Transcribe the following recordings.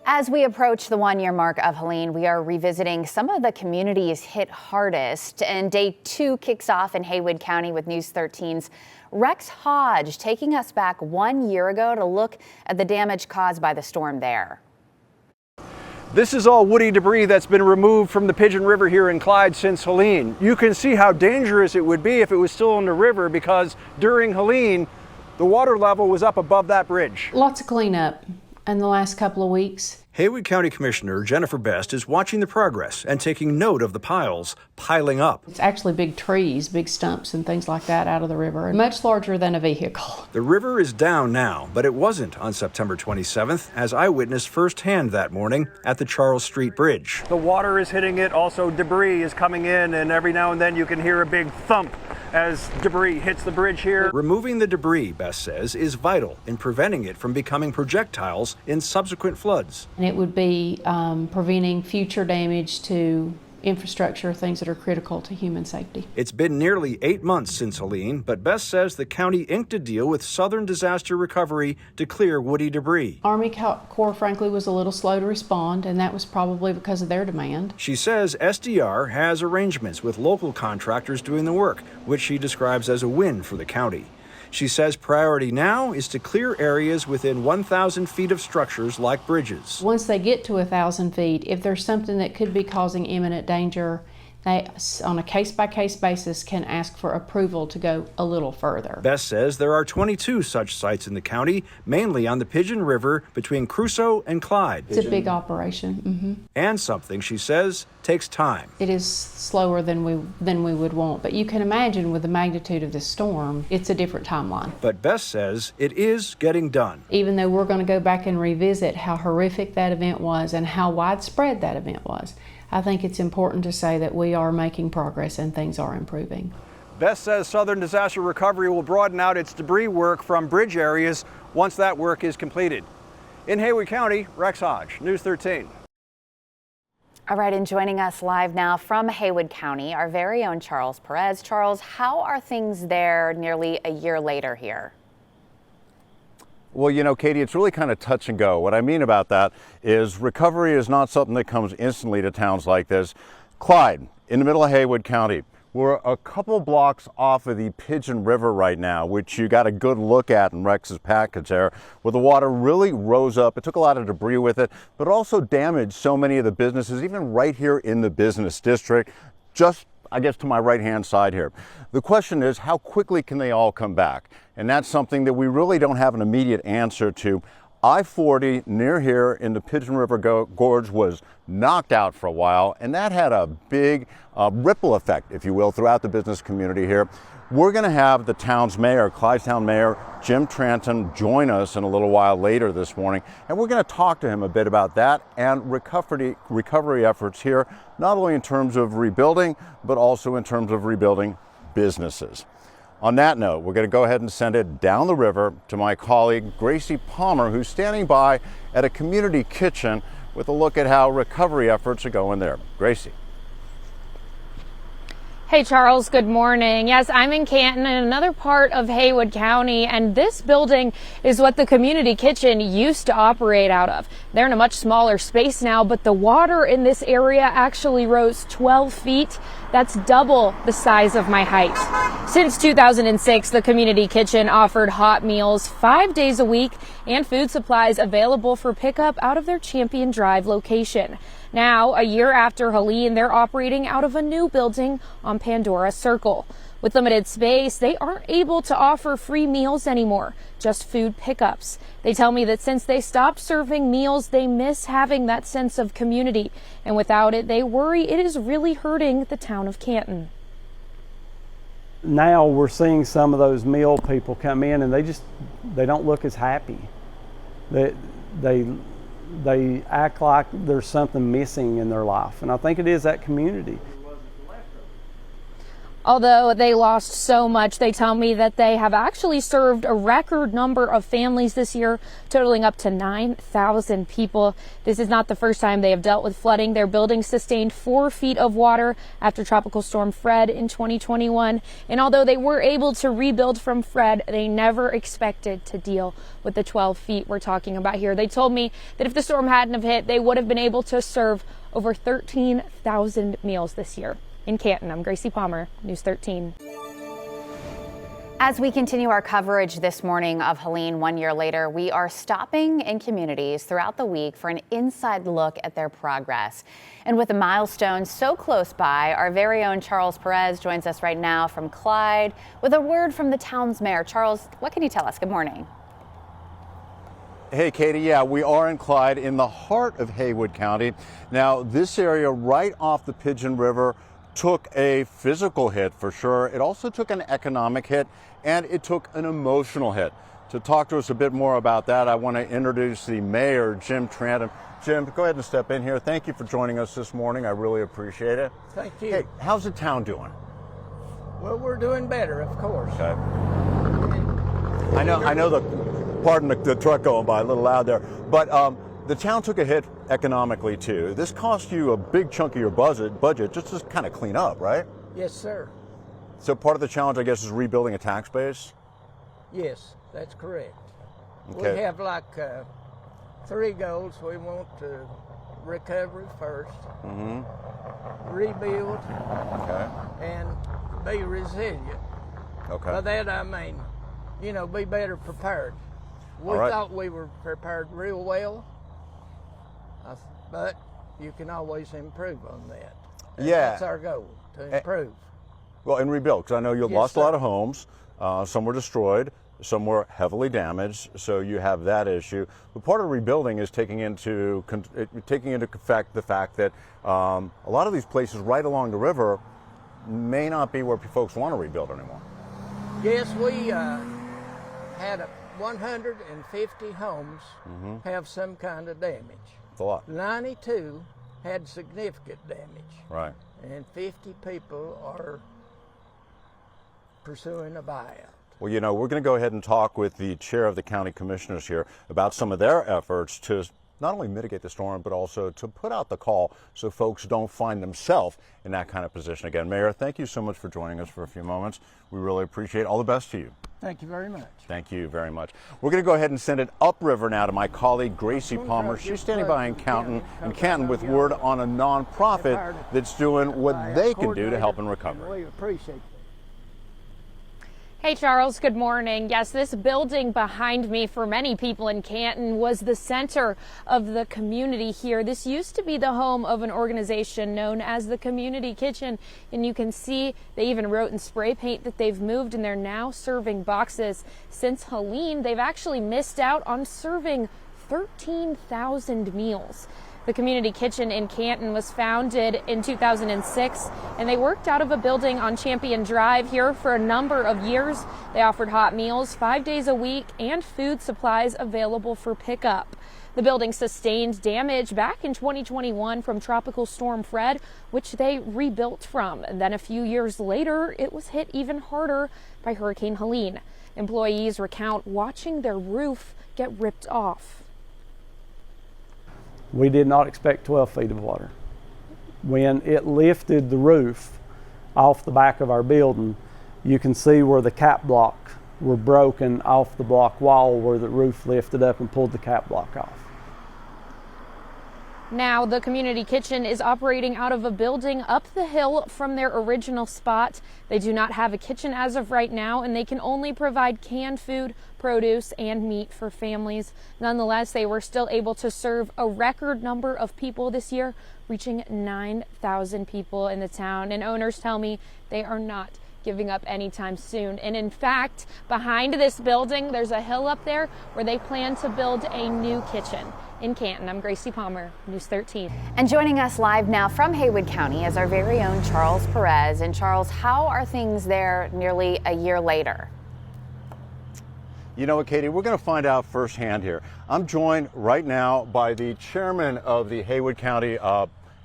As we approach the one-year mark of Helene, we are revisiting some of the communities hit hardest. And day 2 kicks off in Haywood County with News 13's Rex Hodge taking us back 1 year ago to look at the damage caused by the storm there. This is all woody debris that's been removed from the Pigeon River here in Clyde since Helene. You can see how dangerous it would be if it was still in the river, because during Helene, the water level was up above that bridge. Lots of cleanup in the last couple of weeks. Haywood County Commissioner Jennifer Best is watching the progress and taking note of the piles piling up. It's actually big trees, big stumps and things like that out of the river, much larger than a vehicle. The river is down now, but it wasn't on September 27th, as I witnessed firsthand that morning at the Charles Street Bridge. The water is hitting it, also debris is coming in, and every now and then you can hear a big thump as debris hits the bridge here. Removing the debris, Best says, is vital in preventing it from becoming projectiles in subsequent floods. And it would be preventing future damage to infrastructure, things that are critical to human safety. It's been nearly 8 months since Helene, but Best says the county inked a deal with Southern Disaster Recovery to clear woody debris. Army Corps, frankly, was a little slow to respond, and that was probably because of their demand. She says SDR has arrangements with local contractors doing the work, which she describes as a win for the county. She says priority now is to clear areas within 1,000 feet of structures like bridges. Once they get to 1,000 feet, if there's something that could be causing imminent danger, they, on a case-by-case basis, can ask for approval to go a little further. Best says there are 22 such sites in the county, mainly on the Pigeon River between Crusoe and Clyde. It's a big operation. And something, she says, takes time. It is slower than we would want, but you can imagine with the magnitude of this storm, it's a different timeline. But Best says it is getting done. Even though we're going to go back and revisit how horrific that event was and how widespread that event was, I think it's important to say that we are making progress and things are improving. Best says Southern Disaster Recovery will broaden out its debris work from bridge areas once that work is completed. In Haywood County, Rex Hodge, News 13. All right, and joining us live now from Haywood County, our very own Charles Perez. Charles, how are things there nearly a year later here? Well, you know, Katie, it's really kind of touch and go. What I mean about that is recovery is not something that comes instantly to towns like this. Clyde, in the middle of Haywood County, we're a couple blocks off of the Pigeon River right now, which you got a good look at in Rex's package there, where the water really rose up. It took a lot of debris with it, but also damaged so many of the businesses, even right here in the business district, just I guess to my right-hand side here. The question is, how quickly can they all come back? And that's something that we really don't have an immediate answer to. I-40 near here in the Pigeon River Gorge was knocked out for a while, and that had a big ripple effect, if you will, throughout the business community here. We're going to have the town's mayor, Clydetown Mayor Jim Tranton, join us in a little while later this morning, and we're going to talk to him a bit about that and recovery efforts here, not only in terms of rebuilding, but also in terms of rebuilding businesses. On that note, we're going to go ahead and send it down the river to my colleague Gracie Palmer, who's standing by at a community kitchen with a look at how recovery efforts are going there. Gracie. Hey Charles, good morning. Yes, I'm in Canton, in another part of Haywood County, and this building is what the community kitchen used to operate out of. They're in a much smaller space now, but the water in this area actually rose 12 feet. That's double the size of my height. Since 2006, the community kitchen offered hot meals 5 days a week and food supplies available for pickup out of their Champion Drive location. Now, a year after Helene, they're operating out of a new building on Pandora Circle. With limited space, they aren't able to offer free meals anymore, just food pickups. They tell me that since they stopped serving meals, they miss having that sense of community. And without it, they worry it is really hurting the town of Canton. Now we're seeing some of those meal people come in and they don't look as happy. They act like there's something missing in their life, and I think it is that community. Although they lost so much, they tell me that they have actually served a record number of families this year, totaling up to 9,000 people. This is not the first time they have dealt with flooding. Their building sustained 4 feet of water after Tropical Storm Fred in 2021. And although they were able to rebuild from Fred, they never expected to deal with the 12 feet we're talking about here. They told me that if the storm hadn't have hit, they would have been able to serve over 13,000 meals this year. In Canton, I'm Gracie Palmer, News 13. As we continue our coverage this morning of Helene 1 year later, we are stopping in communities throughout the week for an inside look at their progress. And with a milestone so close by, our very own Charles Perez joins us right now from Clyde with a word from the town's mayor. Charles, what can you tell us? Good morning. Hey, Katie. Yeah, we are in Clyde, in the heart of Haywood County. Now, this area right off the Pigeon River took a physical hit for sure. It also took an economic hit, and it took an emotional hit. To talk to us a bit more about that, I want to introduce the mayor, Jim Trantham. Jim, go ahead and step in here. Thank you for joining us this morning. I really appreciate it. Thank you. Hey, how's the town doing? Well, we're doing better, of course. Okay. I know pardon the truck going by, a little loud there, but the town took a hit economically too. This cost you a big chunk of your budget just to kind of clean up, right? Yes, sir. So part of the challenge, I guess, is rebuilding a tax base? Yes, that's correct. Okay. We have like 3 goals. We want to recovery first, rebuild, Okay. and be resilient. Okay. By that I mean, be better prepared. We All right. thought we were prepared real well, but you can always improve on that. And Yeah. That's our goal, to improve. Well, and rebuild, because I know you Yes, lost a sir. lot of homes. Some were destroyed, some were heavily damaged, so you have that issue. But part of rebuilding is taking into effect the fact that a lot of these places right along the river may not be where folks want to rebuild anymore. Yes, we had 150 homes have some kind of damage. It's a lot. 92 had significant damage, Right. and 50 people are pursuing a buyout. Well, we're going to go ahead and talk with the chair of the county commissioners here about some of their efforts to not only mitigate the storm, but also to put out the call so folks don't find themselves in that kind of position again. Mayor, thank you so much for joining us for a few moments. We really appreciate it. All the best to you. Thank you very much. Thank you very much. We're going to go ahead and send it upriver now to my colleague, Gracie Palmer. She's standing by in Canton with word on a nonprofit that's doing what they can do to help in recovery. We appreciate it. Hey Charles, good morning. Yes, this building behind me for many people in Canton was the center of the community here. This used to be the home of an organization known as the Community Kitchen, and you can see they even wrote in spray paint that they've moved and they're now serving boxes. Since Helene, they've actually missed out on serving 13,000 meals. The Community Kitchen in Canton was founded in 2006, and they worked out of a building on Champion Drive here for a number of years. They offered hot meals 5 days a week and food supplies available for pickup. The building sustained damage back in 2021 from Tropical Storm Fred, which they rebuilt from. And then a few years later, it was hit even harder by Hurricane Helene. Employees recount watching their roof get ripped off. We did not expect 12 feet of water. When it lifted the roof off the back of our building, you can see where the cap block were broken off the block wall where the roof lifted up and pulled the cap block off. Now, the Community Kitchen is operating out of a building up the hill from their original spot. They do not have a kitchen as of right now, and they can only provide canned food, produce, and meat for families. Nonetheless, they were still able to serve a record number of people this year, reaching 9,000 people in the town. And owners tell me they are not giving up anytime soon. And in fact, behind this building, there's a hill up there where they plan to build a new kitchen. In Canton, I'm Gracie Palmer, News 13. And joining us live now from Haywood County is our very own Charles Perez. And Charles, how are things there nearly a year later? You know what, Katie, we're going to find out firsthand here. I'm joined right now by the chairman of the Haywood County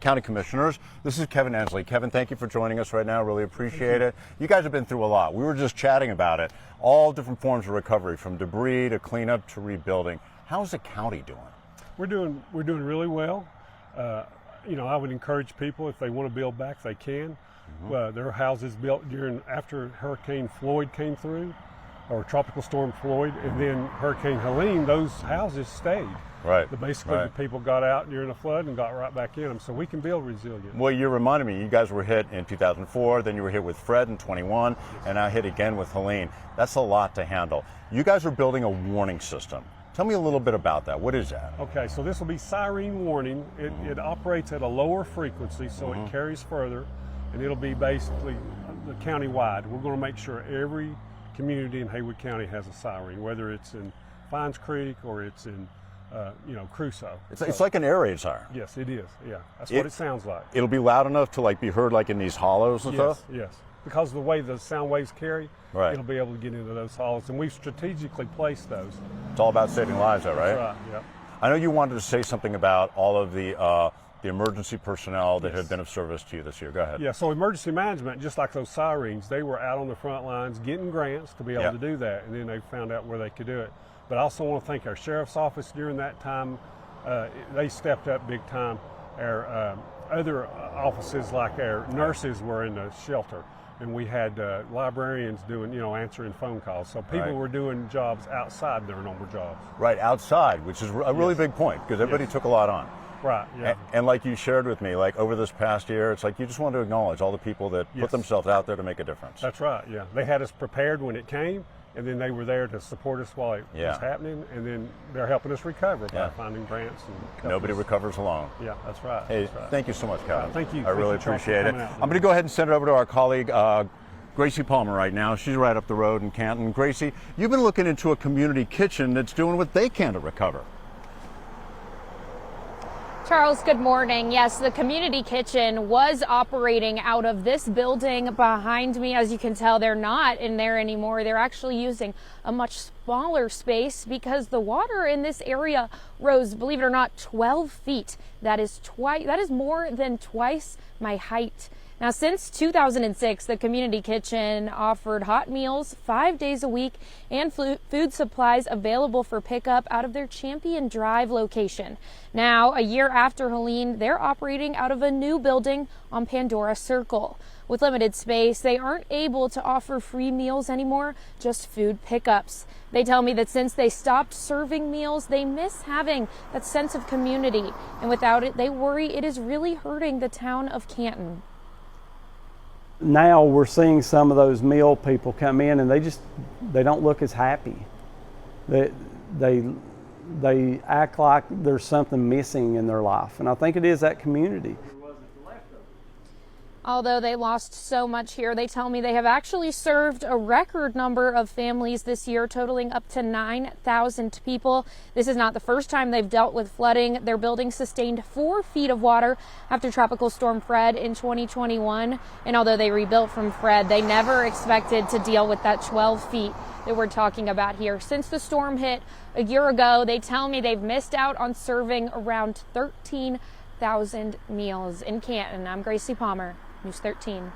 County Commissioners. This is Kevin Ensley. Kevin, thank you for joining us right now. Really appreciate it. You guys have been through a lot. We were just chatting about it. All different forms of recovery, from debris to cleanup to rebuilding. How's the county doing? We're doing really well. You know, I would encourage people, if they want to build back, they can. There are houses built after Hurricane Floyd came through, or Tropical Storm Floyd, and then Hurricane Helene. Those houses stayed. Right. Basically, the people got out during a flood and got right back in them, so we can build resilient. Well, you reminded me, you guys were hit in 2004, then you were hit with Fred in 21, and now hit again with Helene. That's a lot to handle. You guys are building a warning system. Tell me a little bit about that. What is that? Okay, so this will be siren warning. It operates at a lower frequency, so it carries further, and it'll be basically the county-wide. We're going to make sure every community in Haywood County has a siren, whether it's in Fines Creek or it's in Crusoe. It's like an air raid siren. Yes, it is. Yeah, that's what it sounds like. It'll be loud enough to be heard in these hollows and stuff? Yes. Because of the way the sound waves carry, right, it'll be able to get into those hollows, and we've strategically placed those. It's all about saving lives, though, right? That's right, yeah. I know you wanted to say something about all of the emergency personnel that have been of service to you this year. Go ahead. Yeah, so emergency management, just like those sirens, they were out on the front lines getting grants to be able to do that, and then they found out where they could do it. But I also want to thank our sheriff's office during that time. They stepped up big time. Our other offices, like our nurses, were in the shelter, and we had librarians doing, answering phone calls. So people were doing jobs outside their normal jobs. Right, outside, which is a really big point, because everybody took a lot on. Right, yeah. And like you shared with me, over this past year, it's you just want to acknowledge all the people that put themselves out there to make a difference. That's right, yeah. They had us prepared when it came, and then they were there to support us while it was happening, and then they're helping us recover by finding grants. And nobody recovers alone. Yeah, that's right. Hey, that's right. Thank you so much, Kevin. Thank you. I really appreciate it. I'm going to go ahead and send it over to our colleague, Gracie Palmer, right now. She's right up the road in Canton. Gracie, you've been looking into a community kitchen that's doing what they can to recover. Charles, good morning. Yes, the community kitchen was operating out of this building behind me. As you can tell, they're not in there anymore. They're actually using a much smaller space because the water in this area rose, believe it or not, 12 feet. That is more than twice my height. Now, since 2006, the community kitchen offered hot meals 5 days a week and food supplies available for pickup out of their Champion Drive location. Now, a year after Helene, they're operating out of a new building on Pandora Circle. With limited space, they aren't able to offer free meals anymore, just food pickups. They tell me that since they stopped serving meals, they miss having that sense of community. And without it, they worry it is really hurting the town of Canton. Now we're seeing some of those meal people come in, and they don't look as happy. They act like there's something missing in their life, and I think it is that community. Although they lost so much here, they tell me they have actually served a record number of families this year, totaling up to 9,000 people. This is not the first time they've dealt with flooding. Their building sustained 4 feet of water after Tropical Storm Fred in 2021. And although they rebuilt from Fred, they never expected to deal with that 12 feet that we're talking about here. Since the storm hit a year ago, they tell me they've missed out on serving around 13,000 meals in Canton. I'm Gracie Palmer, News 13.